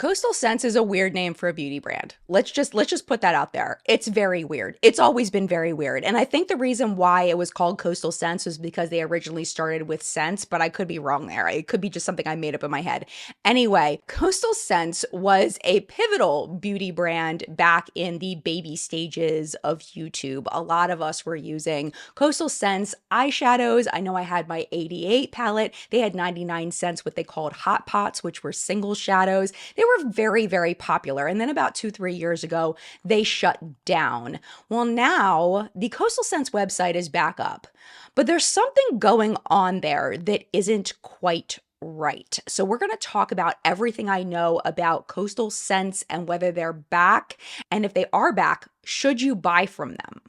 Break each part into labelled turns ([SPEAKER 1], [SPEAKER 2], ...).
[SPEAKER 1] Coastal Scents is a weird name for a beauty brand. Let's just put that out there. It's very weird. It's always been very weird. And I think the reason why it was called Coastal Scents was because they originally started with scents, but I could be wrong there. It could be just something I made up in my head. Anyway, Coastal Scents was a pivotal beauty brand back in the baby stages of YouTube. A lot of us were using Coastal Scents eyeshadows. I know I had my 88 palette. They had 99 cents, what they called hot pots, which were single shadows. They were very, very popular. And then about 2-3 years ago, they shut down. Well, now the Coastal Scents website is back up, but there's something going on there that isn't quite right. So we're going to talk about everything I know about Coastal Scents and whether they're back. And if they are back, should you buy from them?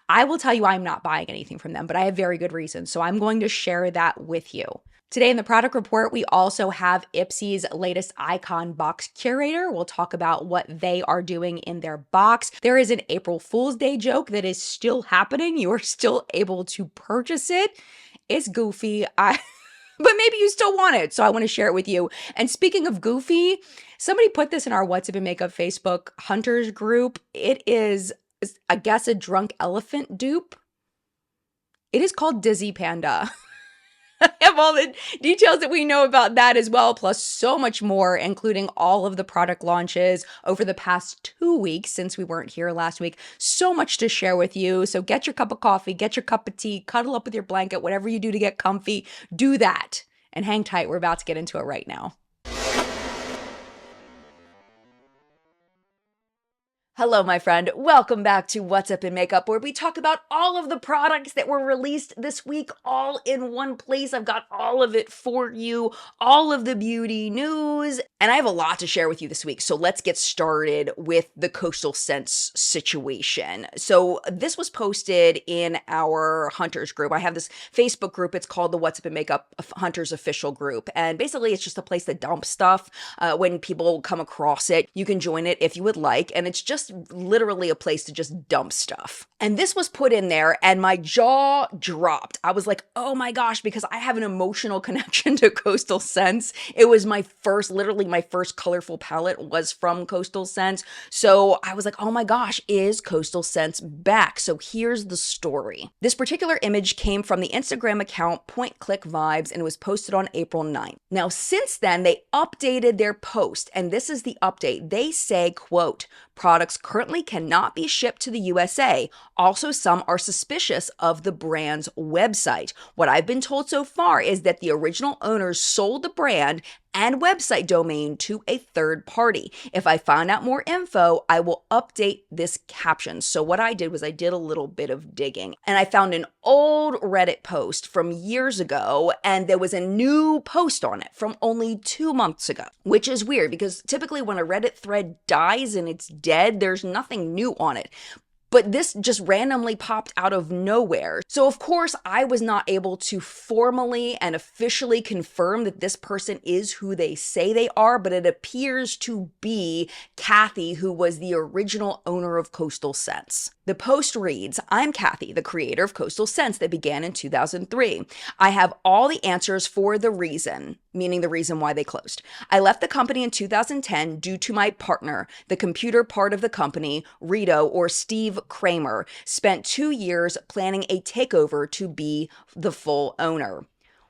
[SPEAKER 1] I will tell you I'm not buying anything from them, but I have very good reasons. So I'm going to share that with you. Today in the product report, we also have Ipsy's latest Icon Box Curator. We'll talk about what they are doing in their box. There is an April Fool's Day joke that is still happening. You are still able to purchase it. It's goofy. But maybe you still want it, so I want to share it with you. And speaking of goofy, somebody put this in our What's Up in Makeup Facebook Hunters group. It is, I guess, a drunk elephant dupe. It is called Dizzy Panda. I have all the details that we know about that as well, plus so much more, including all of the product launches over the past 2 weeks since we weren't here last week. So much to share with you. So get your cup of coffee, get your cup of tea, cuddle up with your blanket, whatever you do to get comfy, do that. And hang tight. We're about to get into it right now. Hello, my friend. Welcome back to What's Up in Makeup, where we talk about all of the products that were released this week all in one place. I've got all of it for you, all of the beauty news, and I have a lot to share with you this week. So let's get started with the Coastal Scents situation. So this was posted in our Hunters group. I have this Facebook group. It's called the What's Up in Makeup Hunters official group. And basically it's just a place that dumps stuff. When people come across it, you can join it if you would like. And it's just literally a place to just dump stuff. And this was put in there and my jaw dropped. I was like, oh my gosh, because I have an emotional connection to Coastal Scents. It was literally my first colorful palette was from Coastal Scents. So I was like, oh my gosh, is Coastal Scents back? So here's the story. This particular image came from the Instagram account Point Click Vibes and it was posted on April 9th. Now, since then, they updated their post and this is the update. They say, quote, products currently cannot be shipped to the USA. Also, some are suspicious of the brand's website. What I've been told so far is that the original owners sold the brand and website domain to a third party. If I find out more info, I will update this caption. So what I did was I did a little bit of digging and I found an old Reddit post from years ago and there was a new post on it from only 2 months ago, which is weird because typically when a Reddit thread dies and it's dead, there's nothing new on it. But this just randomly popped out of nowhere. So of course, I was not able to formally and officially confirm that this person is who they say they are, but it appears to be Kathy, who was the original owner of Coastal Scents. The post reads, I'm Kathy, the creator of Coastal Scents that began in 2003. I have all the answers for the reason, meaning the reason why they closed. I left the company in 2010 due to my partner, the computer part of the company, Rito or Steve Kramer, spent 2 years planning a takeover to be the full owner.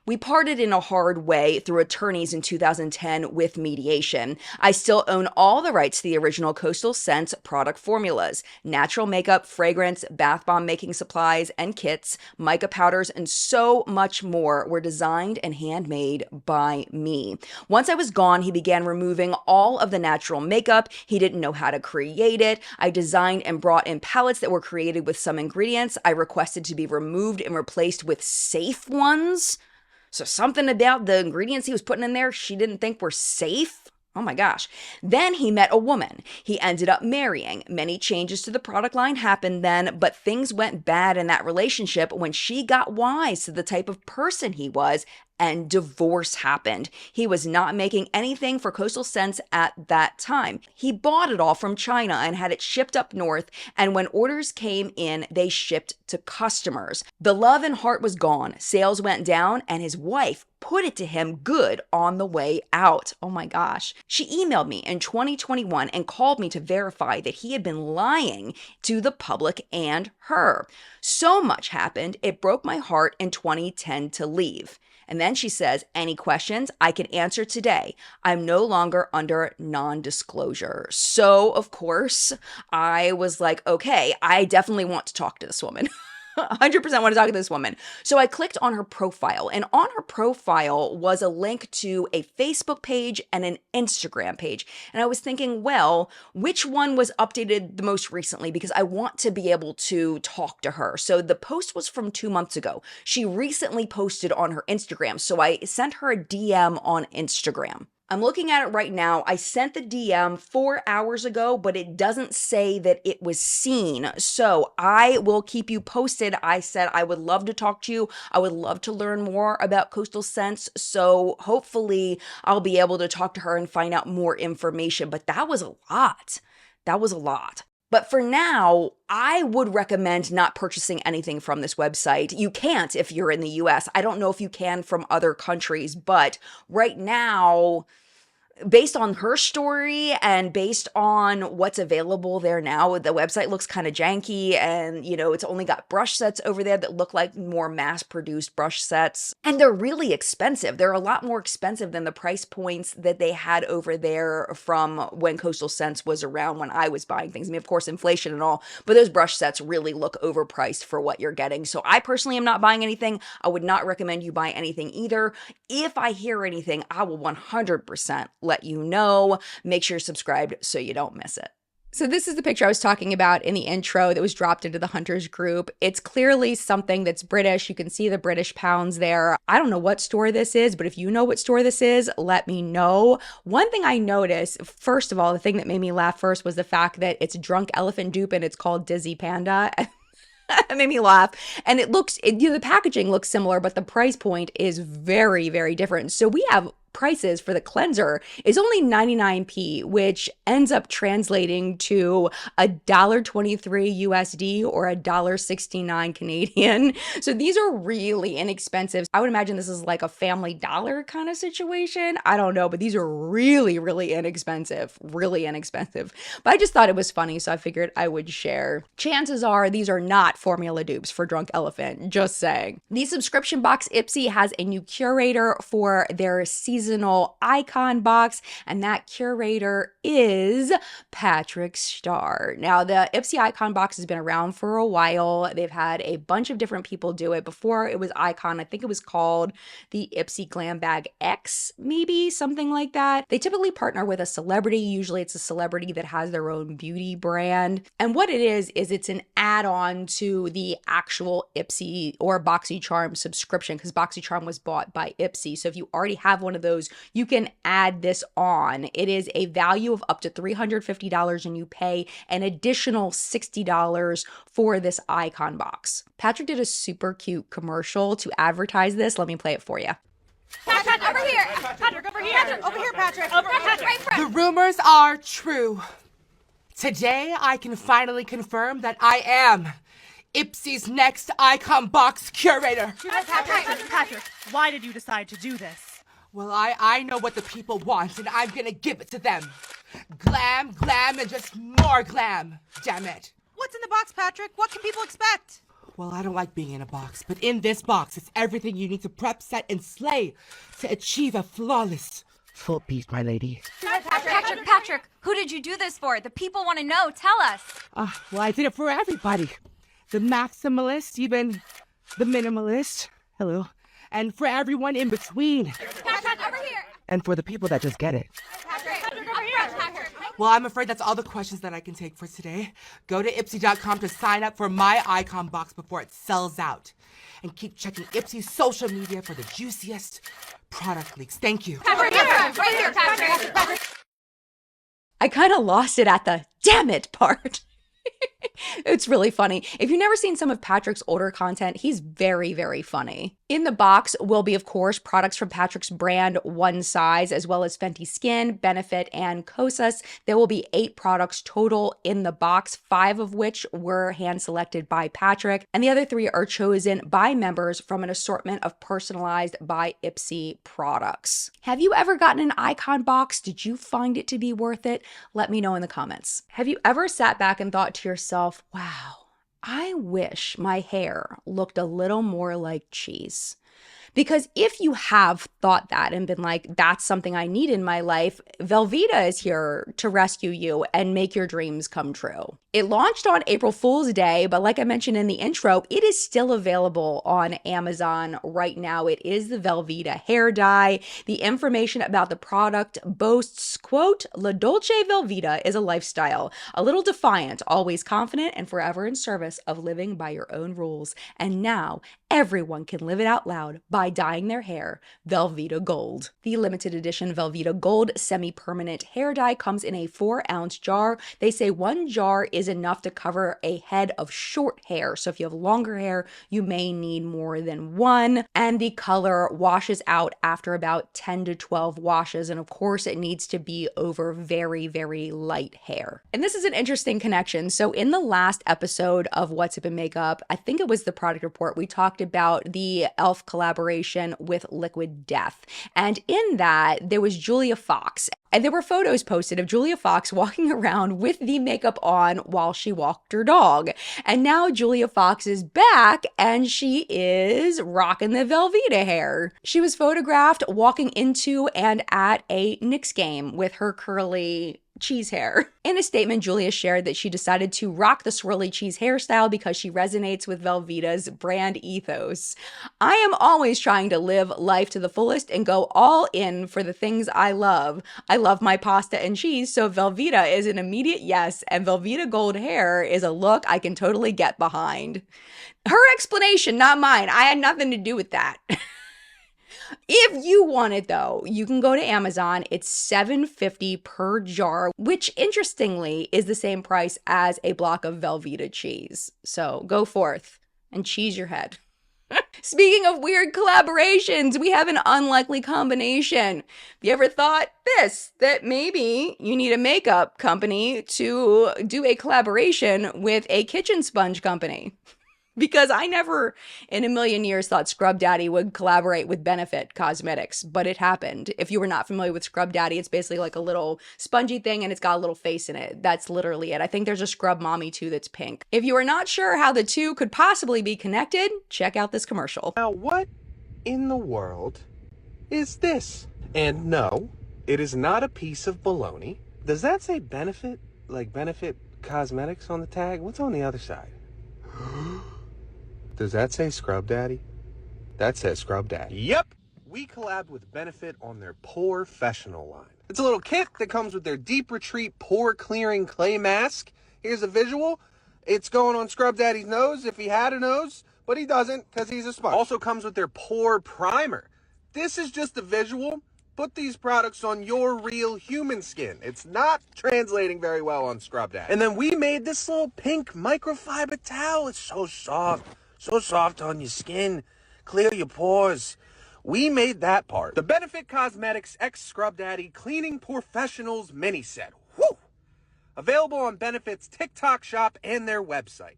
[SPEAKER 1] We parted in a hard way through attorneys in 2010 with mediation. I still own all the rights to the original Coastal Scents product formulas, natural makeup, fragrance, bath bomb making supplies and kits, mica powders, and so much more were designed and handmade by me. Once I was gone, he began removing all of the natural makeup. He didn't know how to create it. I designed and brought in palettes that were created with some ingredients I requested to be removed and replaced with safe ones. So something about the ingredients he was putting in there, she didn't think were safe. Oh my gosh. Then he met a woman he ended up marrying. Many changes to the product line happened then, but things went bad in that relationship when she got wise to the type of person he was and divorce happened. He was not making anything for Coastal Scents at that time. He bought it all from China and had it shipped up north, and when orders came in, they shipped to customers. The love and heart was gone. Sales went down, and his wife put it to him good on the way out. Oh my gosh. She emailed me in 2021 and called me to verify that he had been lying to the public and her. So much happened, it broke my heart in 2010 to leave. And then she says, any questions I can answer today. I'm no longer under non-disclosure. So, of course, I was like, okay, I definitely want to talk to this woman. 100% want to talk to this woman. So I clicked on her profile, and on her profile was a link to a Facebook page and an Instagram page. And I was thinking, well, which one was updated the most recently? Because I want to be able to talk to her. So the post was from 2 months ago. She recently posted on her Instagram. So I sent her a DM on Instagram. I'm looking at it right now. I sent the DM 4 hours ago, but it doesn't say that it was seen. So I will keep you posted. I said I would love to talk to you. I would love to learn more about Coastal Scents. So hopefully I'll be able to talk to her and find out more information. But that was a lot. That was a lot. But for now, I would recommend not purchasing anything from this website. You can't if you're in the US. I don't know if you can from other countries, but right now, based on her story and based on what's available there now, the website looks kind of janky, and it's only got brush sets over there that look like more mass-produced brush sets, and they're really expensive. They're a lot more expensive than the price points that they had over there from when Coastal Scents was around, when I was buying things. I mean, of course, inflation and all, but those brush sets really look overpriced for what you're getting. So I personally am not buying anything. I would not recommend you buy anything either. If I hear anything, I will 100% let you know. Make sure you're subscribed so you don't miss it. So this is the picture I was talking about in the intro that was dropped into the Hunters group. It's clearly something that's British. You can see the British pounds there. I don't know what store this is, but if you know what store this is, let me know. One thing I noticed, first of all, the thing that made me laugh first was the fact that it's Drunk Elephant Dupe and it's called Dizzy Panda. It made me laugh. And the packaging looks similar, but the price point is very, very different. So we have prices for the cleanser is only 99p, which ends up translating to $1.23 USD or $1.69 Canadian. So these are really inexpensive. I would imagine this is like a Family Dollar kind of situation. I don't know, but these are really, really inexpensive, really inexpensive. But I just thought it was funny, so I figured I would share. Chances are these are not formula dupes for Drunk Elephant, just saying. The subscription box Ipsy has a new curator for their seasonal icon box, and that curator is Patrick Starr. Now, the Ipsy icon box has been around for a while. They've had a bunch of different people do it. Before it was icon, I think it was called the Ipsy Glam Bag X, maybe something like that. They typically partner with a celebrity. Usually it's a celebrity that has their own beauty brand. And what it is it's an add-on to the actual Ipsy or BoxyCharm subscription, because BoxyCharm was bought by Ipsy. So if you already have one of those, you can add this on. It is a value of up to $350, and you pay an additional $60 for this icon box. Patrick did a super cute commercial to advertise this. Let me play it for you.
[SPEAKER 2] Patrick, over here! Patrick, over here! Patrick, over here, Patrick! Over Patrick, right front!
[SPEAKER 3] The rumors are true. Today, I can finally confirm that I am Ipsy's next icon box curator.
[SPEAKER 2] Patrick, why did you decide to do this?
[SPEAKER 3] Well, I know what the people want, and I'm gonna give it to them. Glam, glam, and just more glam. Damn it.
[SPEAKER 2] What's in the box, Patrick? What can people expect?
[SPEAKER 3] Well, I don't like being in a box, but in this box, it's everything you need to prep, set, and slay to achieve a flawless full piece, my lady.
[SPEAKER 4] Patrick, who did you do this for? The people want to know. Tell us.
[SPEAKER 3] Well, I did it for everybody. The maximalist, even the minimalist. Hello. And for everyone in between.
[SPEAKER 4] Patrick, over here.
[SPEAKER 3] And for the people that just get it.
[SPEAKER 4] Patrick, over here. Patrick.
[SPEAKER 3] Well, I'm afraid that's all the questions that I can take for today. Go to Ipsy.com to sign up for my icon box before it sells out. And keep checking Ipsy's social media for the juiciest product leaks. Thank you.
[SPEAKER 4] Patrick, right here, Patrick.
[SPEAKER 1] I kind of lost it at the damn it part. It's really funny. If you've never seen some of Patrick's older content, he's very, very funny. In the box will be, of course, products from Patrick's brand One Size, as well as Fenty Skin, Benefit, and Kosas. There will be 8 products total in the box, 5 of which were hand-selected by Patrick, and the other 3 are chosen by members from an assortment of personalized by Ipsy products. Have you ever gotten an icon box? Did you find it to be worth it? Let me know in the comments. Have you ever sat back and thought to yourself, wow, I wish my hair looked a little more like cheese? Because if you have thought that and been like, that's something I need in my life, Velveeta is here to rescue you and make your dreams come true. It launched on April Fool's Day, but like I mentioned in the intro, it is still available on Amazon right now. It is the Velveeta Hair Dye. The information about the product boasts, quote, La Dolce Velveeta is a lifestyle, a little defiant, always confident, and forever in service of living by your own rules. And now everyone can live it out loud by dyeing their hair Velveeta Gold. The limited edition Velveeta Gold semi-permanent hair dye comes in a 4-ounce jar. They say 1 jar is enough to cover a head of short hair. So if you have longer hair, you may need more than 1. And the color washes out after about 10 to 12 washes. And of course, it needs to be over very, very light hair. And this is an interesting connection. So in the last episode of What's Up in Makeup, I think it was the product report, we talked about the e.l.f. collaboration with Liquid Death. And in that, there was Julia Fox. And there were photos posted of Julia Fox walking around with the makeup on while she walked her dog. And now Julia Fox is back and she is rocking the Velveeta hair. She was photographed walking into and at a Knicks game with her curly cheese hair. In a statement, Julia shared that she decided to rock the swirly cheese hairstyle because she resonates with Velveeta's brand ethos. I am always trying to live life to the fullest and go all in for the things I love. I love my pasta and cheese, so Velveeta is an immediate yes, and Velveeta Gold hair is a look I can totally get behind. Her explanation, not mine. I had nothing to do with that. If you want it though, you can go to Amazon. It's $7.50 per jar, which interestingly is the same price as a block of Velveeta cheese. So go forth and cheese your head. Speaking of weird collaborations, we have an unlikely combination. Have you ever thought that maybe you need a makeup company to do a collaboration with a kitchen sponge company? Because I never in a million years thought ScrubDaddy would collaborate with Benefit Cosmetics, but it happened. If you were not familiar with ScrubDaddy, it's basically like a little spongy thing and it's got a little face in it. That's literally it. I think there's a Scrub Mommy too that's pink. If you are not sure how the two could possibly be connected, check out this commercial.
[SPEAKER 5] Now, what in the world is this? And no, it is not a piece of bologna. Does that say Benefit? Like Benefit Cosmetics on the tag? What's on the other side? Does that say ScrubDaddy? That says ScrubDaddy. Yep! We collabed with Benefit on their Porefessional line. It's a little kit that comes with their Deep Retreat Pore Clearing Clay Mask. Here's a visual. It's going on ScrubDaddy's nose if he had a nose, but he doesn't because he's a sponge. Also comes with their Pore Primer. This is just a visual. Put these products on your real human skin. It's not translating very well on ScrubDaddy. And then we made this little pink microfiber towel. It's so soft. So soft on your skin, clear your pores. We made that part. The Benefit Cosmetics X ScrubDaddy Cleaning Porefessionals Mini Set. Woo! Available on Benefit's TikTok shop and their website.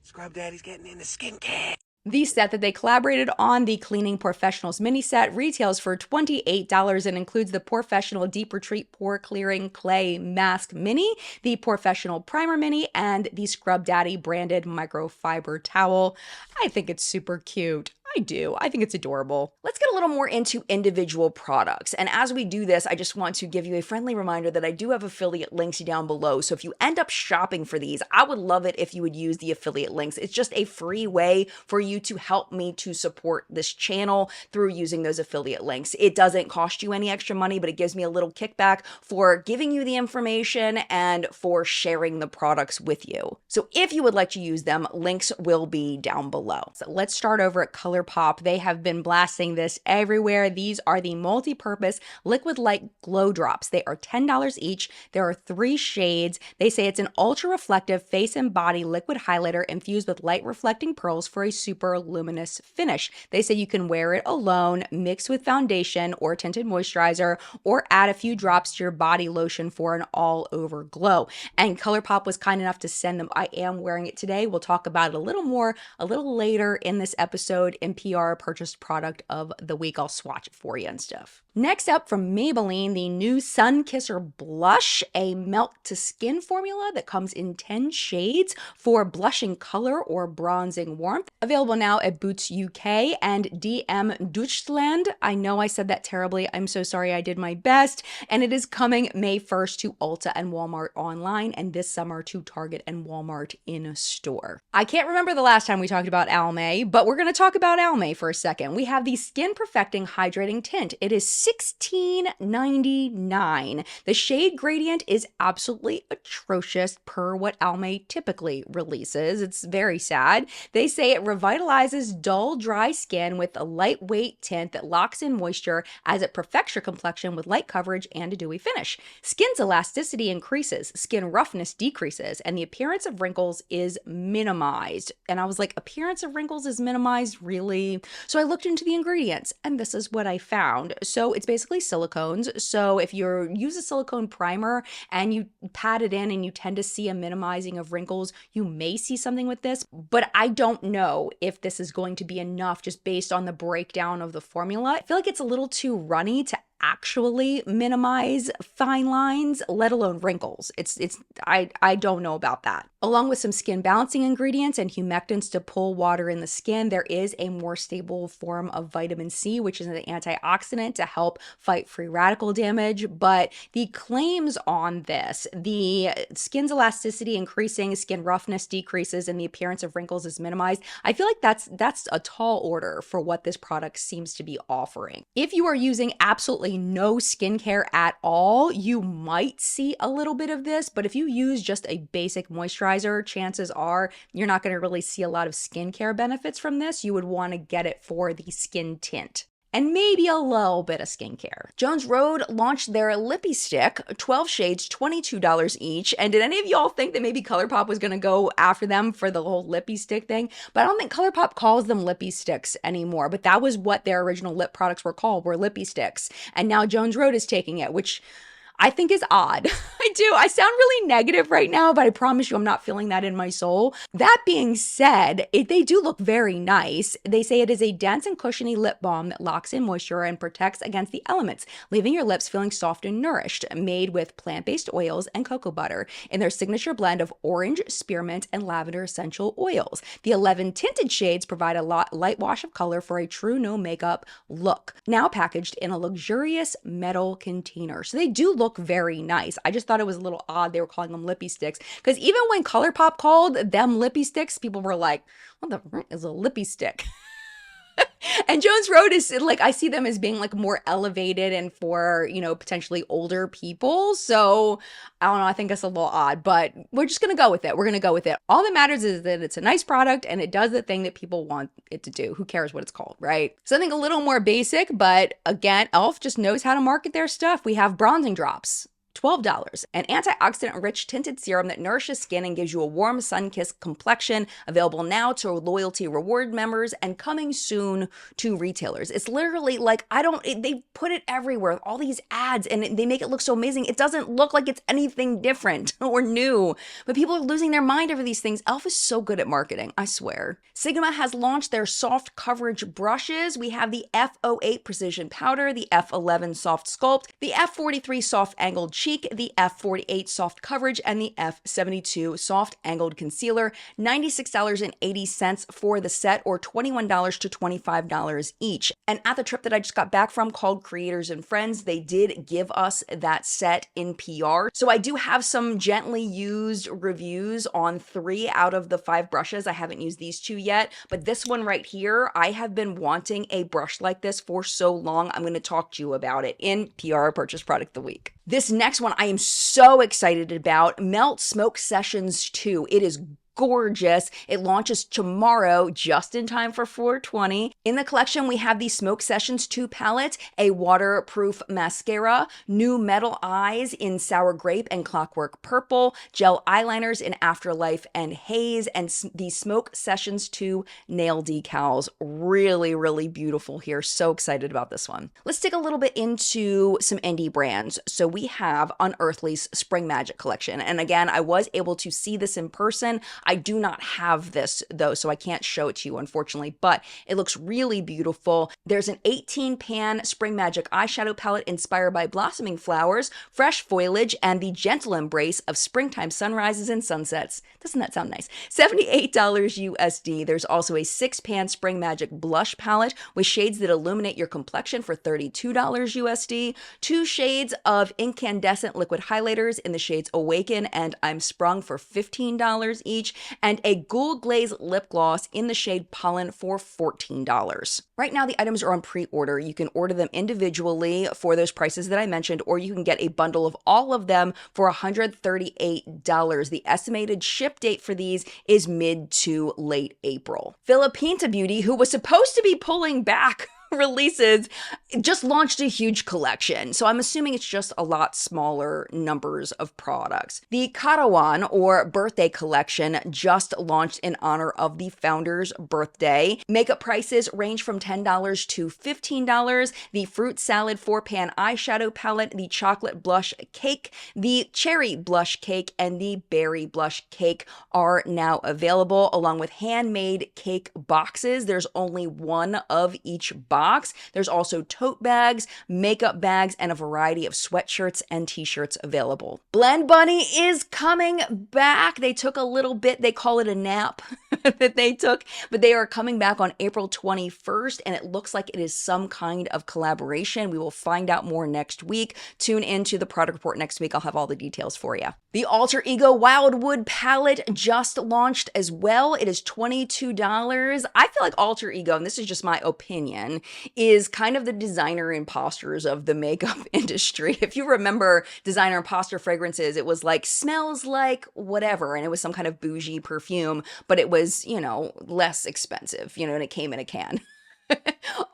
[SPEAKER 5] ScrubDaddy's getting into skincare.
[SPEAKER 1] The set that they collaborated on, the Cleaning Porefessionals mini set, retails for $28 and includes the Porefessional Deep Retreat Pore Clearing Clay Mask Mini, the Porefessional Primer Mini, and the ScrubDaddy branded microfiber towel. I think it's super cute. I do. I think it's adorable. Let's get a little more into individual products. And as we do this, I just want to give you a friendly reminder that I do have affiliate links down below. So if you end up shopping for these, I would love it if you would use the affiliate links. It's just a free way for you to help me to support this channel through using those affiliate links. It doesn't cost you any extra money, but it gives me a little kickback for giving you the information and for sharing the products with you. So if you would like to use them, links will be down below. So let's start over at Color ColourPop. They have been blasting this everywhere. These are the multi-purpose liquid light glow drops. They are $10 each. There are 3 shades. They say it's an ultra-reflective face and body liquid highlighter infused with light reflecting pearls for a super luminous finish. They say you can wear it alone, mix with foundation or tinted moisturizer, or add a few drops to your body lotion for an all-over glow. And ColourPop was kind enough to send them. I am wearing it today. We'll talk about it a little more a little later in this episode in PR purchased product of the week. I'll swatch it for you and stuff. Next up from Maybelline, the new Sun Kisser Blush, a melt to skin formula that comes in 10 shades for blushing color or bronzing warmth. Available now at Boots UK and DM Deutschland. I know I said that terribly. I'm so sorry. I did my best. And it is coming May 1st to Ulta and Walmart online, and this summer to Target and Walmart in store. I can't remember the last time we talked about Almay, but we're going to talk about Almay for a second. We have the Skin Perfecting Hydrating Tint. It is $16.99. The shade gradient is absolutely atrocious per what Almay typically releases. It's very sad. They say it revitalizes dull, dry skin with a lightweight tint that locks in moisture as it perfects your complexion with light coverage and a dewy finish. Skin's elasticity increases, skin roughness decreases, and the appearance of wrinkles is minimized. And I was like, appearance of wrinkles is minimized? Really? So I looked into the ingredients, and this is what I found. So it's basically silicones. So if you use a silicone primer and you pat it in and you tend to see a minimizing of wrinkles, you may see something with this, but I don't know if this is going to be enough just based on the breakdown of the formula. I feel like it's a little too runny to actually minimize fine lines, let alone wrinkles. I don't know about that. Along with some skin balancing ingredients and humectants to pull water in the skin, there is a more stable form of vitamin C, which is an antioxidant to help fight free radical damage. But the claims on this, the skin's elasticity increasing, skin roughness decreases, and the appearance of wrinkles is minimized, I feel like that's a tall order for what this product seems to be offering. If you are using absolutely no skincare at all, you might see a little bit of this, but if you use just a basic moisturizer, chances are you're not going to really see a lot of skincare benefits from this. You would want to get it for the skin tint and maybe a little bit of skincare. Jones Road launched their Lippie stick, 12 shades, $22 each. And did any of y'all think that maybe ColourPop was going to go after them for the whole Lippie stick thing? But I don't think ColourPop calls them Lippie sticks anymore. But that was what their original lip products were called, were Lippie sticks. And now Jones Road is taking it, which I think is odd. I do. I sound really negative right now, but I promise you I'm not feeling that in my soul. That being said, they do look very nice. They say it is a dense and cushiony lip balm that locks in moisture and protects against the elements, leaving your lips feeling soft and nourished, made with plant-based oils and cocoa butter in their signature blend of orange, spearmint, and lavender essential oils. The 11 tinted shades provide a light wash of color for a true no makeup look, now packaged in a luxurious metal container. So they do look very nice. I just thought it was a little odd they were calling them Lippie sticks, because even when ColourPop called them Lippie sticks, people were like, what the frick is a Lippie stick? And Jones Road is like, I see them as being like more elevated and for, potentially older people. So I don't know. I think that's a little odd, but we're just going to go with it. We're going to go with it. All that matters is that it's a nice product and it does the thing that people want it to do. Who cares what it's called, right? Something a little more basic, but again, e.l.f. just knows how to market their stuff. We have bronzing drops. $12. An antioxidant-rich tinted serum that nourishes skin and gives you a warm, sun-kissed complexion. Available now to loyalty reward members and coming soon to retailers. It's literally like, they put it everywhere, all these ads, and they make it look so amazing. It doesn't look like it's anything different or new, but people are losing their mind over these things. e.l.f. is so good at marketing, I swear. Sigma has launched their soft coverage brushes. We have the F08 Precision Powder, the F11 Soft Sculpt, the F43 Soft Angled Cheek, the F48 Soft Coverage, and the F72 Soft Angled Concealer. $96.80 for the set, or $21 to $25 each. And at the trip that I just got back from called Creators and Friends, they did give us that set in PR. So I do have some gently used reviews on 3 out of the 5 brushes. I haven't used these 2 yet, but this one right here, I have been wanting a brush like this for so long. I'm going to talk to you about it in PR Purchase Product of the Week. This next one I am so excited about, Melt Smoke Sessions 2. It is gorgeous. It launches tomorrow, just in time for 4/20. In the collection, we have the Smoke Sessions 2 palette, a waterproof mascara, new metal eyes in Sour Grape and Clockwork Purple, gel eyeliners in Afterlife and Haze, and the Smoke Sessions 2 nail decals. Really, really beautiful here. So excited about this one. Let's dig a little bit into some indie brands. So we have Unearthly's Spring Magic collection. And again, I was able to see this in person. I do not have this though, so I can't show it to you, unfortunately, but it looks really beautiful. There's an 18 pan Spring Magic eyeshadow palette inspired by blossoming flowers, fresh foliage, and the gentle embrace of springtime sunrises and sunsets. Doesn't that sound nice? $78 USD. There's also a 6 pan Spring Magic blush palette with shades that illuminate your complexion for $32 USD. 2 shades of incandescent liquid highlighters in the shades Awaken and I'm Sprung for $15 each, and a gold glaze lip gloss in the shade Pollen for $14. Right now, the items are on pre-order. You can order them individually for those prices that I mentioned, or you can get a bundle of all of them for $138. The estimated ship date for these is mid to late April. Filipinta Beauty, who was supposed to be pulling back releases, just launched a huge collection. So I'm assuming it's just a lot smaller numbers of products. The Karawan or birthday collection just launched in honor of the founder's birthday. Makeup prices range from $10 to $15. The fruit salad 4-pan eyeshadow palette, the chocolate blush cake, the cherry blush cake, and the berry blush cake are now available, along with handmade cake boxes. There's only one of each box. There's also tote bags, makeup bags, and a variety of sweatshirts and t-shirts available. Blend Bunny is coming back. They took a little bit, they call it a nap that they took, but they are coming back on April 21st, and it looks like it is some kind of collaboration. We will find out more next week. Tune into the product report next week. I'll have all the details for you. The Alter Ego Wildwood palette just launched as well. It is $22. I feel like Alter Ego, and this is just my opinion, is kind of the designer imposters of the makeup industry. If you remember designer imposter fragrances, it was like smells like whatever, and it was some kind of bougie perfume, but it was, you know, less expensive, you know, and it came in a can.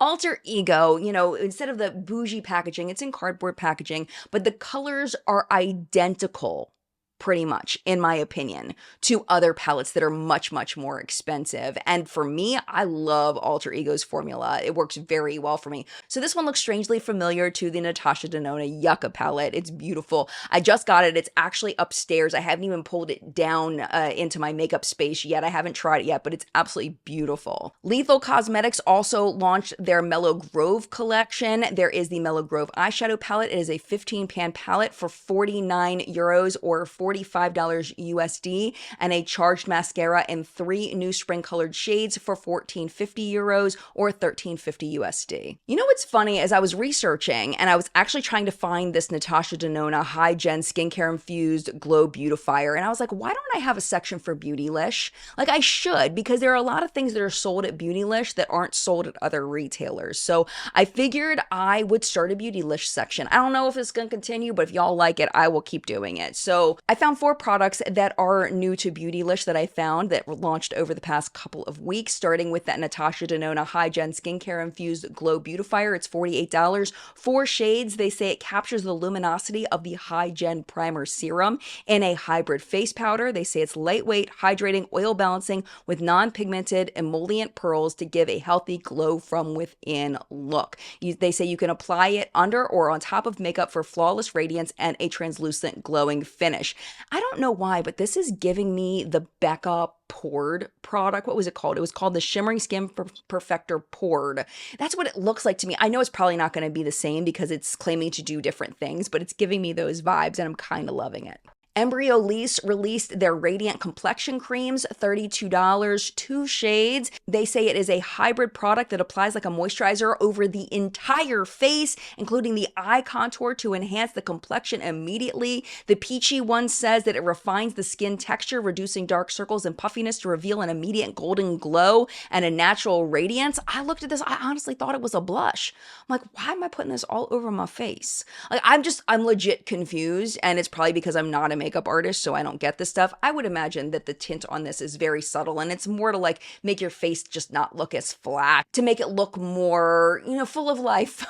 [SPEAKER 1] Alter Ego, you know, instead of the bougie packaging, it's in cardboard packaging, but the colors are identical, pretty much, in my opinion, to other palettes that are much, much more expensive. And for me, I love Alter Ego's formula. It works very well for me. So this one looks strangely familiar to the Natasha Denona Yucca palette. It's beautiful. I just got it. It's actually upstairs. I haven't even pulled it down into my makeup space yet. I haven't tried it yet, but it's absolutely beautiful. Lethal Cosmetics also launched their Mellow Grove collection. There is the Mellow Grove eyeshadow palette. It is a 15-pan palette for €49 or $45 USD, and a charged mascara in 3 new spring colored shades for €1450 or $1350 USD. You know what's funny, as I was researching and I was actually trying to find this Natasha Denona High Gen Skincare Infused Glow Beautifier, and I was like, why don't I have a section for Beautylish? Like, I should, because there are a lot of things that are sold at Beautylish that aren't sold at other retailers. So I figured I would start a Beautylish section. I don't know if it's going to continue, but if y'all like it, I will keep doing it. So I found 4 products that are new to Beautylish that I found that were launched over the past couple of weeks, starting with that Natasha Denona High Gen Skincare Infused Glow Beautifier. It's $48. 4 shades. They say it captures the luminosity of the High Gen Primer Serum in a hybrid face powder. They say it's lightweight, hydrating, oil balancing with non-pigmented emollient pearls to give a healthy glow from within look. They say you can apply it under or on top of makeup for flawless radiance and a translucent glowing finish. I don't know why, but this is giving me the Becca Poured product. What was it called? It was called the Shimmering Skin Perfector Poured. That's what it looks like to me. I know it's probably not going to be the same because it's claiming to do different things, but it's giving me those vibes and I'm kind of loving it. Embryolisse released their Radiant Complexion Creams, $32, 2 shades. They say it is a hybrid product that applies like a moisturizer over the entire face, including the eye contour to enhance the complexion immediately. The peachy one says that it refines the skin texture, reducing dark circles and puffiness to reveal an immediate golden glow and a natural radiance. I looked at this, I honestly thought it was a blush. I'm like, why am I putting this all over my face? Like, I'm legit confused, and it's probably because I'm not a makeup artist, so I don't get this stuff. I would imagine that the tint on this is very subtle, and it's more to like make your face just not look as flat, to make it look more, you know, full of life.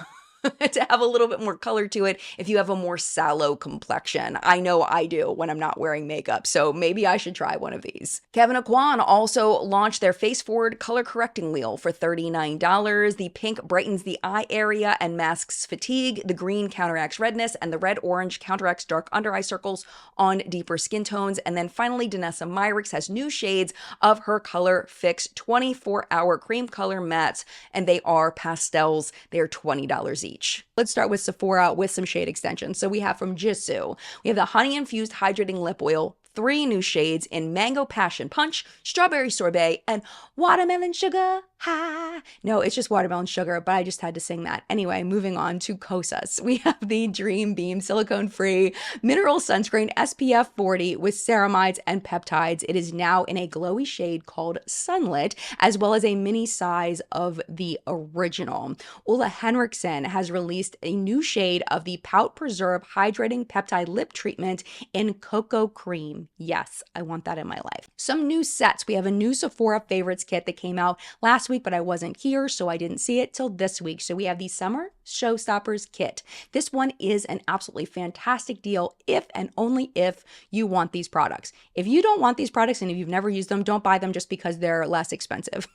[SPEAKER 1] To have a little bit more color to it if you have a more sallow complexion. I know I do when I'm not wearing makeup, so maybe I should try one of these. Kevyn Aucoin also launched their Face Forward color correcting wheel for $39. The pink brightens the eye area and masks fatigue. The green counteracts redness, and the red-orange counteracts dark under eye circles on deeper skin tones. And then finally, Danessa Myricks has new shades of her Color Fix 24-hour cream color mattes, and they are pastels. They're $20 each. Let's start with Sephora with some shade extensions. So we have from Gisou, we have the honey infused hydrating lip oil, 3 new shades in Mango Passion Punch, Strawberry Sorbet, and Watermelon Sugar High. No, it's just watermelon sugar, but I just had to sing that. Anyway, moving on to Kosas. We have the Dream Beam silicone-free mineral sunscreen SPF 40 with ceramides and peptides. It is now in a glowy shade called Sunlit, as well as a mini size of the original. Ole Henrikson has released a new shade of the Pout Preserve Hydrating Peptide Lip Treatment in Cocoa Cream. Yes, I want that in my life. Some new sets. We have a new Sephora Favorites kit that came out last week, but I wasn't here, so I didn't see it till this week. So we have the Summer Showstoppers kit. This one is an absolutely fantastic deal if and only if you want these products. If you don't want these products and if you've never used them, don't buy them just because they're less expensive.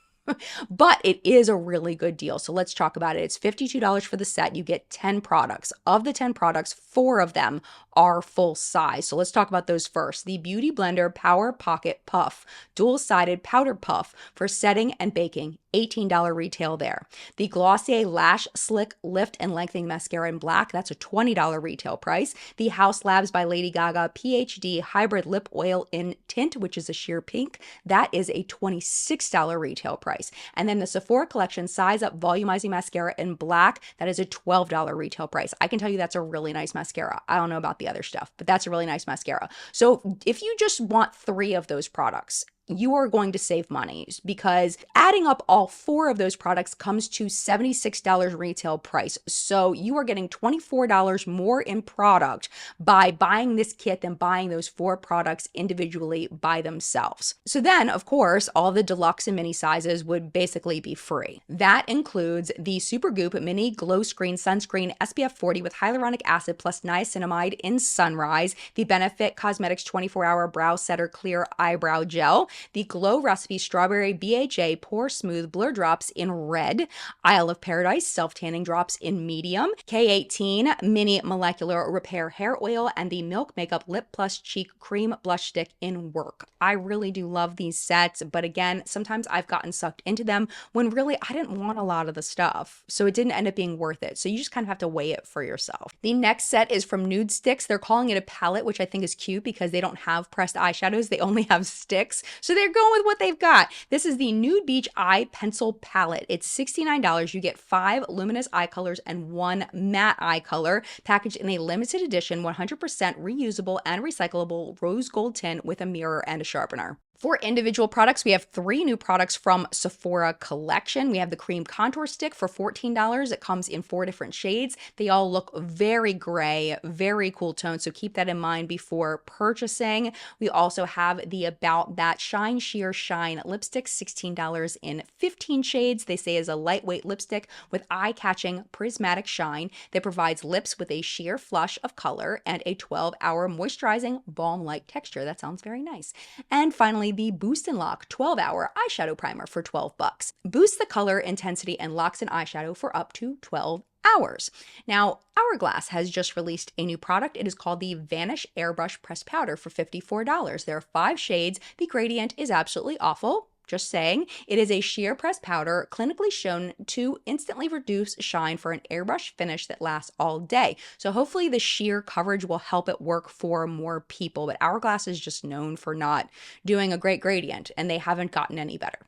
[SPEAKER 1] But it is a really good deal. So let's talk about it. It's $52 for the set. You get 10 products. Of the 10 products, 4 of them are full size. So let's talk about those first. The Beauty Blender Power Pocket Puff, dual-sided powder puff for setting and baking. $18 retail there. The Glossier Lash Slick Lift and Lengthening Mascara in black, that's a $20 retail price. The Haus Labs by Lady Gaga PhD Hybrid Lip Oil in Tint, which is a sheer pink, that is a $26 retail price. And then the Sephora Collection Size Up Volumizing Mascara in black, that is a $12 retail price. I can tell you that's a really nice mascara. I don't know about the other stuff, but that's a really nice mascara. So if you just want 3 of those products, you are going to save money, because adding up all 4 of those products comes to $76 retail price. So you are getting $24 more in product by buying this kit than buying those 4 products individually by themselves. So then, of course, all the deluxe and mini sizes would basically be free. That includes the Supergoop Mini Glow Screen Sunscreen SPF 40 with hyaluronic acid plus niacinamide in Sunrise, the Benefit Cosmetics 24-hour Brow Setter Clear Eyebrow Gel, the Glow Recipe Strawberry BHA Pore Smooth Blur Drops in red, Isle of Paradise Self-Tanning Drops in medium, K18 Mini Molecular Repair Hair Oil, and the Milk Makeup Lip Plus Cheek Cream Blush Stick in work. I really do love these sets, but again, sometimes I've gotten sucked into them when really I didn't want a lot of the stuff, so it didn't end up being worth it. So you just kind of have to weigh it for yourself. The next set is from Nudestix. They're calling it a palette, which I think is cute because they don't have pressed eyeshadows. They only have sticks. So they're going with what they've got. This is the Nude Beach Eye Pencil Palette. It's $69. You get 5 luminous eye colors and 1 matte eye color, packaged in a limited edition 100% reusable and recyclable rose gold tint with a mirror and a sharpener. For individual products, we have 3 new products from Sephora Collection. We have the Cream Contour Stick for $14. It comes in 4 different shades. They all look very gray, very cool tone, so keep that in mind before purchasing. We also have the About That Shine Sheer Shine Lipstick, $16 in 15 shades. They say is a lightweight lipstick with eye-catching prismatic shine that provides lips with a sheer flush of color and a 12-hour moisturizing balm-like texture. That sounds very nice. And finally, the Boost and Lock 12-hour eyeshadow primer for $12. Boosts the color intensity and locks in eyeshadow for up to 12 hours. Now, Hourglass has just released a new product. It is called the Vanish Airbrush Pressed Powder for $54. There are 5 shades. The gradient is absolutely awful. Just saying. It is a sheer pressed powder clinically shown to instantly reduce shine for an airbrush finish that lasts all day. So hopefully the sheer coverage will help it work for more people, but Hourglass is just known for not doing a great gradient, and they haven't gotten any better.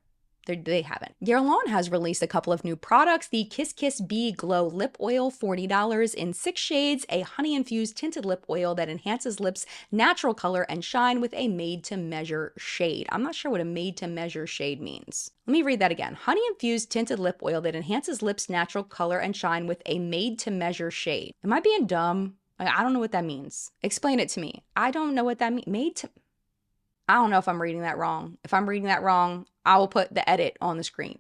[SPEAKER 1] They haven't. Guerlain has released a couple of new products. The Kiss Kiss Bee Glow Lip Oil, $40 in 6 shades, a honey-infused tinted lip oil that enhances lips' natural color and shine with a made-to-measure shade. I'm not sure what a made-to-measure shade means. Let me read that again. Honey-infused tinted lip oil that enhances lips' natural color and shine with a made-to-measure shade. Am I being dumb? I don't know what that means. Explain it to me. I don't know what that means. I don't know if I'm reading that wrong. If I'm reading that wrong, I will put the edit on the screen.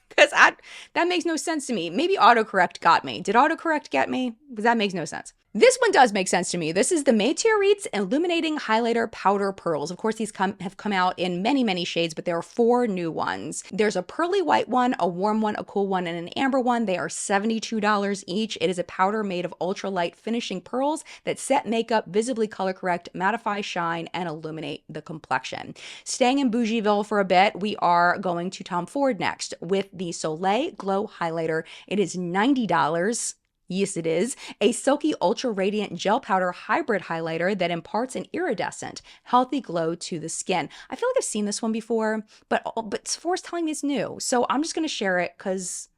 [SPEAKER 1] Because that makes no sense to me. Maybe autocorrect got me. Did autocorrect get me? Because that makes no sense. This one does make sense to me. This is the Meteorites Illuminating Highlighter Powder Pearls. Of course, these have come out in many, many shades, but there are 4 new ones. There's a pearly white one, a warm one, a cool one, and an amber one. They are $72 each. It is a powder made of ultralight finishing pearls that set makeup, visibly color correct, mattify, shine, and illuminate the complexion. Staying in Bougieville for a bit, we are going to Tom Ford next with the Soleil Glow Highlighter. It is $90. Yes, it is. A silky ultra radiant gel powder hybrid highlighter that imparts an iridescent, healthy glow to the skin. I feel like I've seen this one before, but Sephora's telling me it's new. So I'm just going to share it because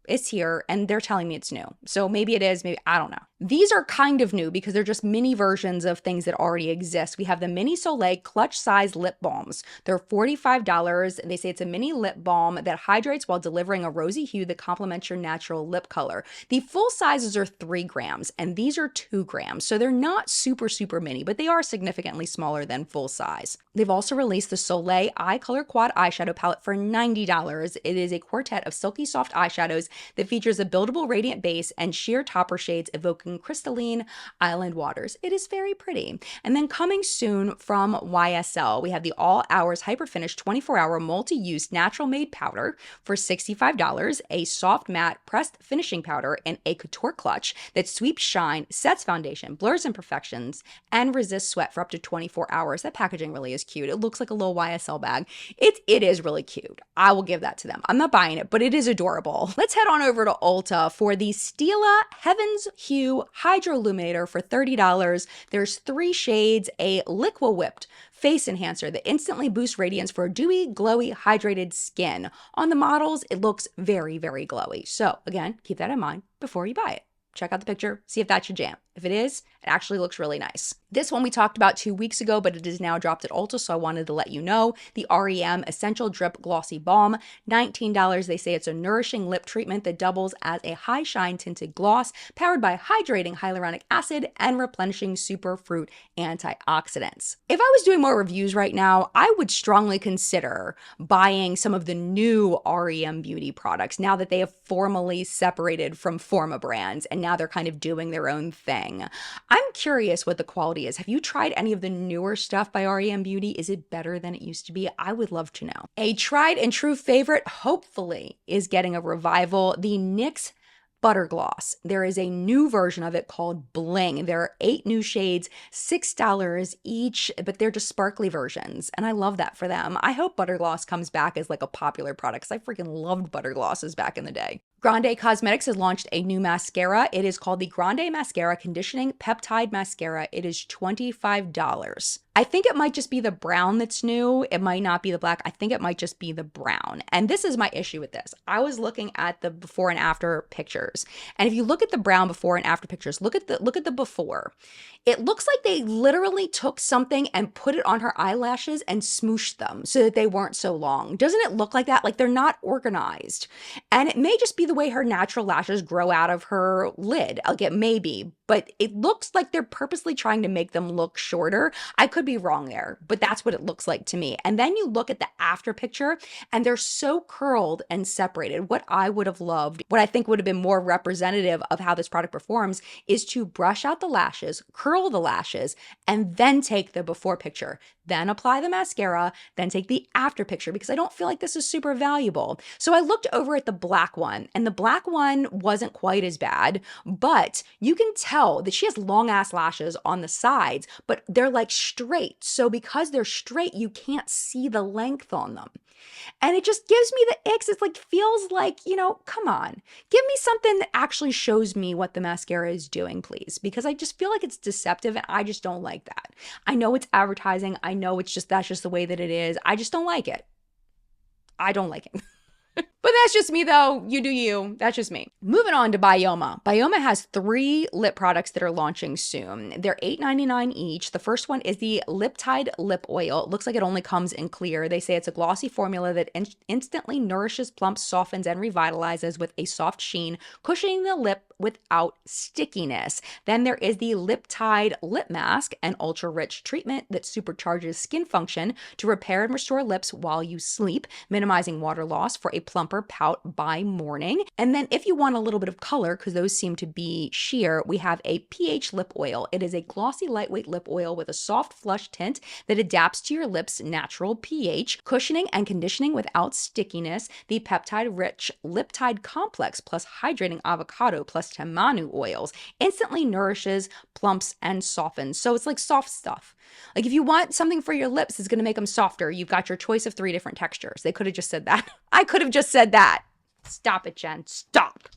[SPEAKER 1] it's here and they're telling me it's new. So maybe it is, maybe I don't know. These are kind of new because they're just mini versions of things that already exist. We have the Mini Soleil clutch size lip balms. They're $45. They say it's a mini lip balm that hydrates while delivering a rosy hue that complements your natural lip color. The full sizes are 3 grams and these are 2 grams. So they're not super, super mini, but they are significantly smaller than full size. They've also released the Soleil Eye Color Quad eyeshadow palette for $90. It is a quartet of silky soft eyeshadows that features a buildable radiant base and sheer topper shades evoking crystalline island waters. It is very pretty. And then coming soon from YSL, we have the All Hours Hyper Finish 24-hour multi-use natural made powder for $65, a soft matte pressed finishing powder, and a couture clutch that sweeps shine, sets foundation, blurs imperfections, and resists sweat for up to 24 hours. That packaging really is cute. It looks like a little YSL bag. It is really cute. I will give that to them. I'm not buying it, but it is adorable. Let's head on over to Ulta for the Stila Heaven's Hue Hydro Illuminator for $30. There's 3 shades, a Liqua Whipped face enhancer that instantly boosts radiance for dewy, glowy, hydrated skin. On the models, it looks very, very glowy. So again, keep that in mind before you buy it. Check out the picture, see if that's your jam. If it is, it actually looks really nice. This one we talked about 2 weeks ago, but it is now dropped at Ulta, so I wanted to let you know. The REM Essential Drip Glossy Balm, $19. They say it's a nourishing lip treatment that doubles as a high shine tinted gloss powered by hydrating hyaluronic acid and replenishing superfruit antioxidants. If I was doing more reviews right now, I would strongly consider buying some of the new REM Beauty products now that they have formally separated from Forma brands and now they're kind of doing their own thing. I'm curious what the quality is. Have you tried any of the newer stuff by REM Beauty? Is it better than it used to be? I would love to know. A tried and true favorite, hopefully, is getting a revival. The NYX Butter Gloss. There is a new version of it called Bling. There are 8 new shades, $6 each, but they're just sparkly versions. And I love that for them. I hope Butter Gloss comes back as like a popular product because I freaking loved Butter Glosses back in the day. Grande Cosmetics has launched a new mascara. It is called the Grande Mascara Conditioning Peptide Mascara. It is $25. I think it might just be the brown that's new. It might not be the black. I think it might just be the brown. And this is my issue with this. I was looking at the before and after pictures. And if you look at the brown before and after pictures, look at the before. It looks like they literally took something and put it on her eyelashes and smooshed them so that they weren't so long. Doesn't it look like that? Like they're not organized. And it may just be the way her natural lashes grow out of her lid. Like it may be, but it looks like they're purposely trying to make them look shorter. I could be wrong there, but that's what it looks like to me. And then you look at the after picture and they're so curled and separated. What I would have loved, what I think would have been more representative of how this product performs is to brush out the lashes, curl the lashes, and then take the before picture, then apply the mascara, then take the after picture because I don't feel like this is super valuable. So I looked over at the black one and the black one wasn't quite as bad, but you can tell that she has long ass lashes on the sides, but they're like straight. So because they're straight, you can't see the length on them. And it just gives me the icks. It's like, feels like, come on, give me something that actually shows me what the mascara is doing, please. Because I just feel like it's deceptive and I just don't like that. I know it's advertising. I know that's just the way that it is. I just don't like it. I don't like it. But that's just me though. You do you. That's just me. Moving on to Bioma. Bioma has 3 lip products that are launching soon. They're $8.99 each. The first one is the Lip Tide Lip Oil. It looks like it only comes in clear. They say it's a glossy formula that instantly nourishes, plumps, softens, and revitalizes with a soft sheen, cushioning the lip without stickiness. Then there is the Lip Tide Lip Mask, an ultra-rich treatment that supercharges skin function to repair and restore lips while you sleep, minimizing water loss for a plumper pout by morning. And then if you want a little bit of color, because those seem to be sheer, we have a pH lip oil. It is a glossy, lightweight lip oil with a soft flush tint that adapts to your lips' natural pH, cushioning and conditioning without stickiness. The peptide-rich Lip Tide Complex plus hydrating avocado plus tamanu oils instantly nourishes, plumps, and softens. So it's like soft stuff. Like if you want something for your lips that's going to make them softer, you've got your choice of 3 different textures. They could have just said that. I could have just said that. Stop it, Jen. Stop.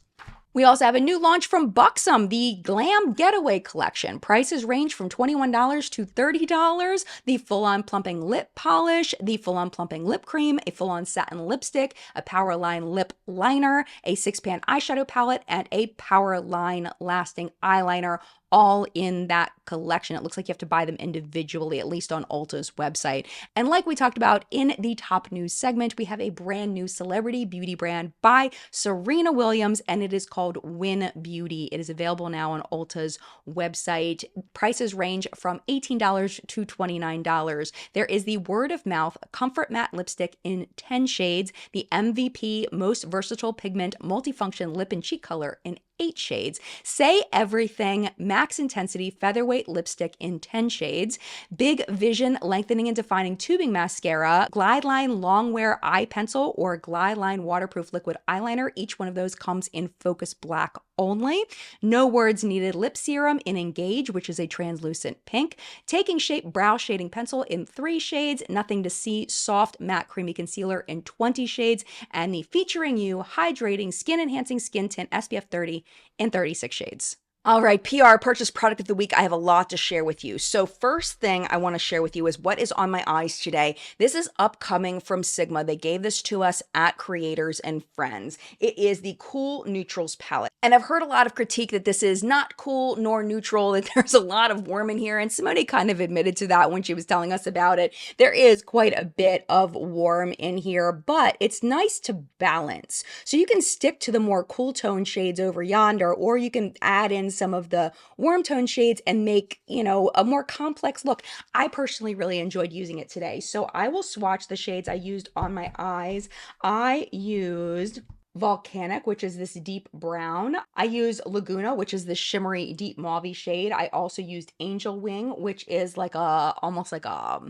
[SPEAKER 1] We also have a new launch from Buxom, the Glam Getaway Collection. Prices range from $21 to $30. The full-on plumping lip polish, the full-on plumping lip cream, a full-on satin lipstick, a power line lip liner, a 6-pan eyeshadow palette, and a power line lasting eyeliner, all in that collection. It looks like you have to buy them individually, at least on Ulta's website. And like we talked about in the top news segment, we have a brand new celebrity beauty brand by Serena Williams, and it is called WUIM Beauty. It is available now on Ulta's website. Prices range from $18 to $29. There is the Word of Mouth Comfort Matte Lipstick in 10 shades, the MVP Most Versatile Pigment Multifunction Lip and Cheek Color in 8 shades, Say Everything Max Intensity Featherweight Lipstick in 10 shades, Big Vision Lengthening and Defining Tubing Mascara, Glide Line Long Wear Eye Pencil, or Glide Line Waterproof Liquid Eyeliner. Each one of those comes in Focus Black only. No Words Needed Lip Serum in Engage, which is a translucent pink, Taking Shape Brow Shading Pencil in 3 shades, Nothing to See Soft Matte Creamy Concealer in 20 shades, and the Featuring You Hydrating Skin Enhancing Skin Tint SPF 30 in 36 shades. All right, PR, purchase product of the week. I have a lot to share with you. So first thing I want to share with you is what is on my eyes today. This is upcoming from Sigma. They gave this to us at Creators and Friends. It is the Cool Neutrals palette. And I've heard a lot of critique that this is not cool nor neutral, that there's a lot of worm in here. And Simone kind of admitted to that when she was telling us about it. There is quite a bit of warm in here, but it's nice to balance. So you can stick to the more cool tone shades over yonder, or you can add in some of the warm tone shades and make, you know, a more complex look. I personally really enjoyed using it today. So I will swatch the shades I used on my eyes. I used Volcanic, which is this deep brown. I used Laguna, which is this shimmery deep mauve shade. I also used Angel Wing, which is like a, almost like a,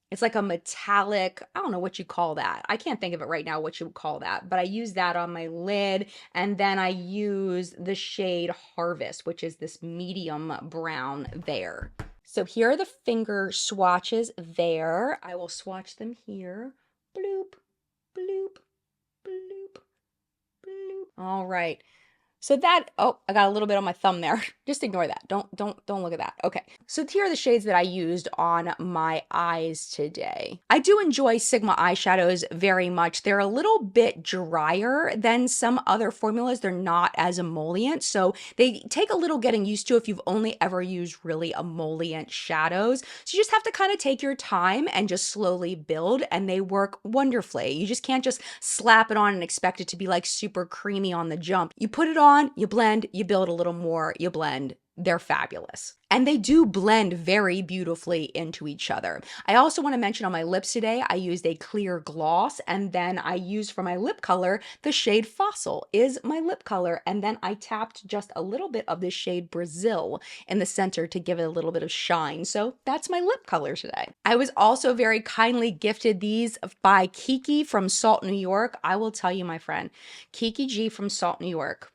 [SPEAKER 1] it's like a metallic, I don't know what you call that. I can't think of it right now what you would call that, but I used that on my lid. And then I used the shade Harvest, which is this medium brown there. So here are the finger swatches there. I will swatch them here. Bloop, bloop, bloop, bloop. All right. So that, oh, I got a little bit on my thumb there. Just ignore that. Don't look at that. Okay. So here are the shades that I used on my eyes today. I do enjoy Sigma eyeshadows very much. They're a little bit drier than some other formulas. They're not as emollient. So they take a little getting used to if you've only ever used really emollient shadows. So you just have to kind of take your time and just slowly build, and they work wonderfully. You just can't just slap it on and expect it to be like super creamy on the jump. You put it on, you blend, you build a little more, you blend. They're fabulous. And they do blend very beautifully into each other. I also want to mention on my lips today, I used a clear gloss, and then I used for my lip color, the shade Fossil is my lip color. And then I tapped just a little bit of the shade Brazil in the center to give it a little bit of shine. So that's my lip color today. I was also very kindly gifted these by Kiki from Salt, New York. I will tell you, my friend, Kiki G from Salt, New York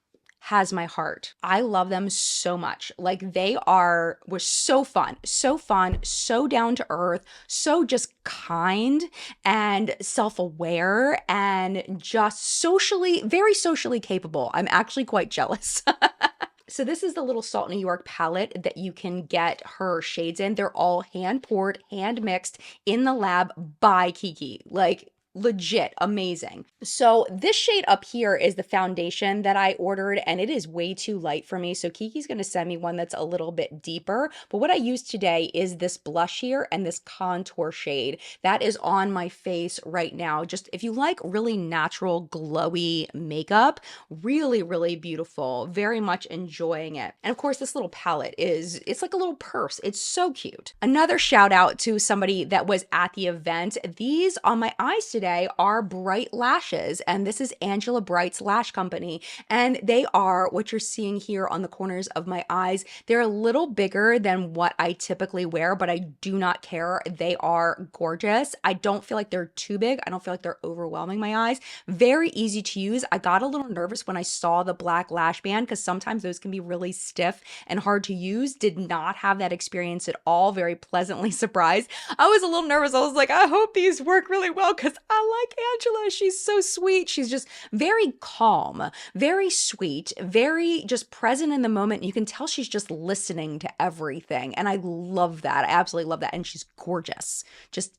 [SPEAKER 1] has my heart. I love them so much. Like they were so fun, so down to earth, so just kind and self-aware and just very socially capable. I'm actually quite jealous. So this is the little Salt New York palette that you can get her shades in. They're all hand poured, hand mixed in the lab by Kiki. Like, legit amazing. So this shade up here is the foundation that I ordered, and it is way too light for me. So Kiki's going to send me one that's a little bit deeper. But what I used today is this blush here and this contour shade that is on my face right now. Just if you like really natural glowy makeup, really, really beautiful. Very much enjoying it. And of course, this little palette it's like a little purse. It's so cute. Another shout out to somebody that was at the event. These on my eyes today are Bright Lashes, and this is Angela Bright's lash company, and they are what you're seeing here on the corners of my eyes. They're a little bigger than what I typically wear, but I do not care. They are gorgeous. I don't feel like they're too big. I don't feel like they're overwhelming my eyes. Very easy to use. I got a little nervous when I saw the black lash band because sometimes those can be really stiff and hard to use. Did not have that experience at all. Very pleasantly surprised. I was a little nervous. I was like, I hope these work really well because I like Angela. She's so sweet. She's just very calm, very sweet, very just present in the moment. You can tell she's just listening to everything. And I love that. I absolutely love that. And she's gorgeous. Just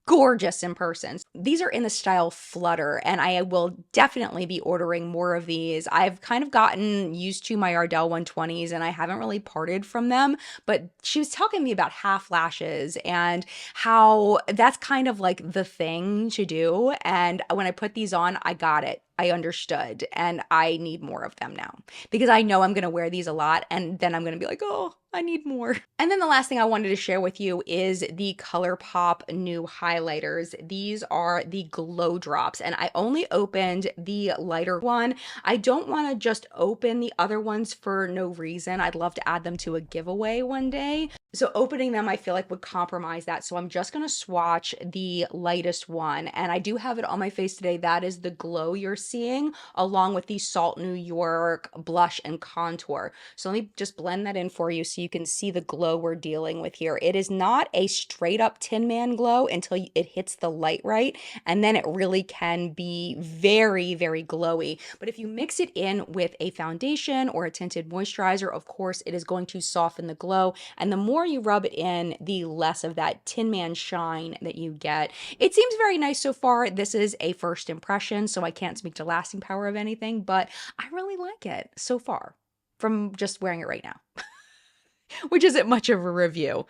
[SPEAKER 1] gorgeous in person. These are in the style Flutter, and I will definitely be ordering more of these. I've kind of gotten used to my Ardell 120s and I haven't really parted from them, but she was talking to me about half lashes and how that's kind of like the thing to do. And when I put these on, I got it. I understood, and I need more of them now because I know I'm going to wear these a lot, and then I'm going to be like, oh, I need more. And then the last thing I wanted to share with you is the ColourPop new highlighters. These are the Glow Drops, and I only opened the lighter one. I don't want to just open the other ones for no reason. I'd love to add them to a giveaway one day. So opening them, I feel like would compromise that. So I'm just going to swatch the lightest one. And I do have it on my face today. That is the glow you're seeing, along with the Salt New York blush and contour. So let me just blend that in for you so you can see the glow we're dealing with here. It is not a straight up Tin Man glow until it hits the light right. And then it really can be very, very glowy. But if you mix it in with a foundation or a tinted moisturizer, of course, it is going to soften the glow. And the more you rub it in, the less of that Tin Man shine that you get. It seems very nice so far. This is a first impression, so I can't speak to lasting power of anything, but I really like it so far from just wearing it right now, which isn't much of a review.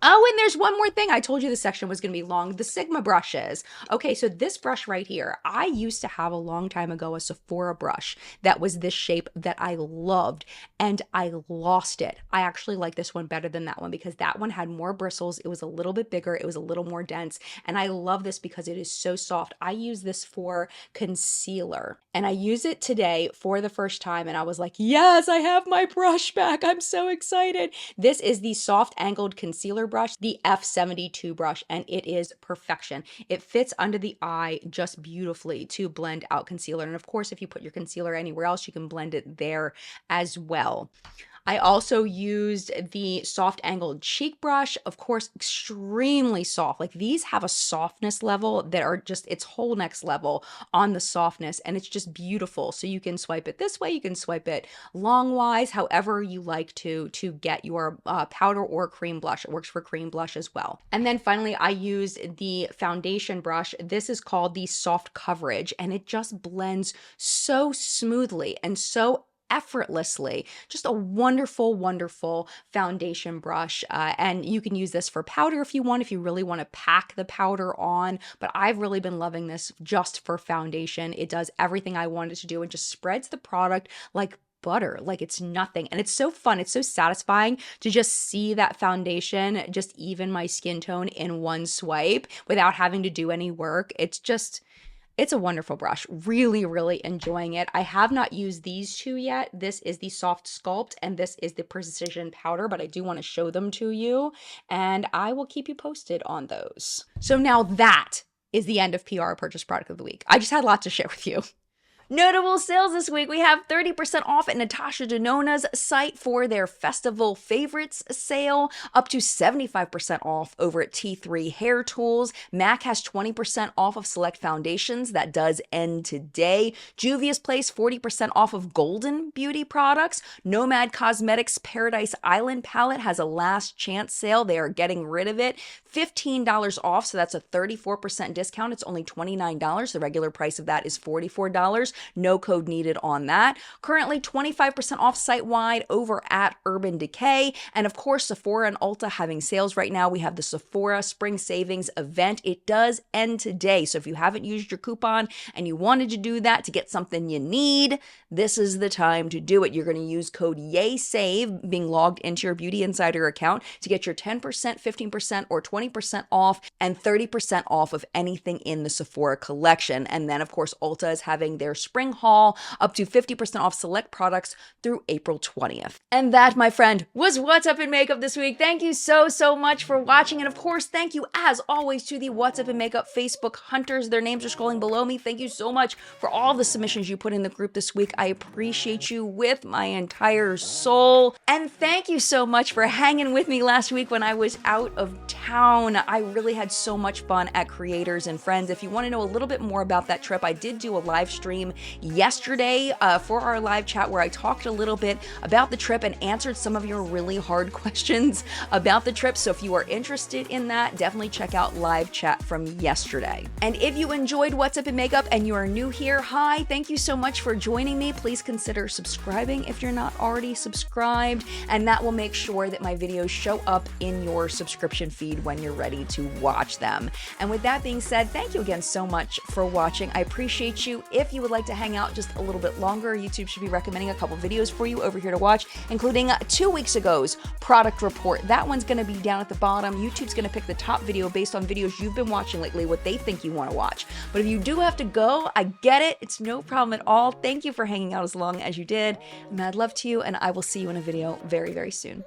[SPEAKER 1] Oh, and there's one more thing. I told you this section was going to be long. The Sigma brushes. Okay, so this brush right here, I used to have a long time ago a Sephora brush that was this shape that I loved, and I lost it. I actually like this one better than that one because that one had more bristles. It was a little bit bigger. It was a little more dense, and I love this because it is so soft. I use this for concealer, and I use it today for the first time, and I was like, yes, I have my brush back. I'm so excited. This is the soft angled concealer brush, the F72 brush, and it is perfection. It fits under the eye just beautifully to blend out concealer. And of course, if you put your concealer anywhere else, you can blend it there as well. I also used the soft angled cheek brush, of course, extremely soft. Like these have a softness level that are just, it's whole next level on the softness, and it's just beautiful. So you can swipe it this way, you can swipe it longwise, however you like to get your powder or cream blush. It works for cream blush as well. And then finally, I used the foundation brush. This is called the Soft Coverage, and it just blends so smoothly and so effortlessly. Just a wonderful, wonderful foundation brush. And you can use this for powder if you want, if you really want to pack the powder on. But I've really been loving this just for foundation. It does everything I wanted to do and just spreads the product like butter, like it's nothing. And it's so fun. It's so satisfying to just see that foundation just even my skin tone in one swipe without having to do any work. It's a wonderful brush. Really, really enjoying it. I have not used these two yet. This is the Soft Sculpt and this is the Precision Powder, but I do want to show them to you and I will keep you posted on those. So now that is the end of PR Purchase Product of the Week. I just had a lot to share with you. Notable sales this week, we have 30% off at Natasha Denona's site for their Festival Favorites sale, up to 75% off over at T3 Hair Tools. MAC has 20% off of select foundations. That does end today. Juvia's Place, 40% off of Golden Beauty products. Nomad Cosmetics Paradise Island palette has a last chance sale. They are getting rid of it. $15 off, so that's a 34% discount. It's only $29. The regular price of that is $44. No code needed on that. Currently 25% off site-wide over at Urban Decay. And of course, Sephora and Ulta having sales right now. We have the Sephora Spring Savings event. It does end today. So if you haven't used your coupon and you wanted to do that to get something you need, this is the time to do it. You're going to use code YAYSAVE being logged into your Beauty Insider account to get your 10%, 15%, or 20% off and 30% off of anything in the Sephora collection. And then, of course, Ulta is having their spring haul up to 50% off select products through April 20th. And that, my friend, was What's Up in Makeup this week. Thank you so much for watching. And of course, thank you as always to the What's Up in Makeup Facebook hunters. Their names are scrolling below me. Thank you so much for all the submissions you put in the group this week. I appreciate you with my entire soul. And thank you so much for hanging with me last week when I was out of town. I really had so much fun at Creators and Friends. If you want to know a little bit more about that trip, I did do a live stream yesterday for our live chat where I talked a little bit about the trip and answered some of your really hard questions about the trip. So if you are interested in that, definitely check out live chat from yesterday. And if you enjoyed What's Up in Makeup and you are new here, hi, thank you so much for joining me. Please consider subscribing if you're not already subscribed, and that will make sure that my videos show up in your subscription feed when you're ready to watch them. And with that being said, thank you again so much for watching. I appreciate you. If you would like to hang out just a little bit longer, YouTube should be recommending a couple videos for you over here to watch, including 2 weeks ago's product report. That one's going to be down at the bottom. YouTube's going to pick the top video based on videos you've been watching lately, what they think you want to watch. But if you do have to go, I get it. It's no problem at all. Thank you for hanging out as long as you did. Mad love to you, and I will see you in a video very, very soon.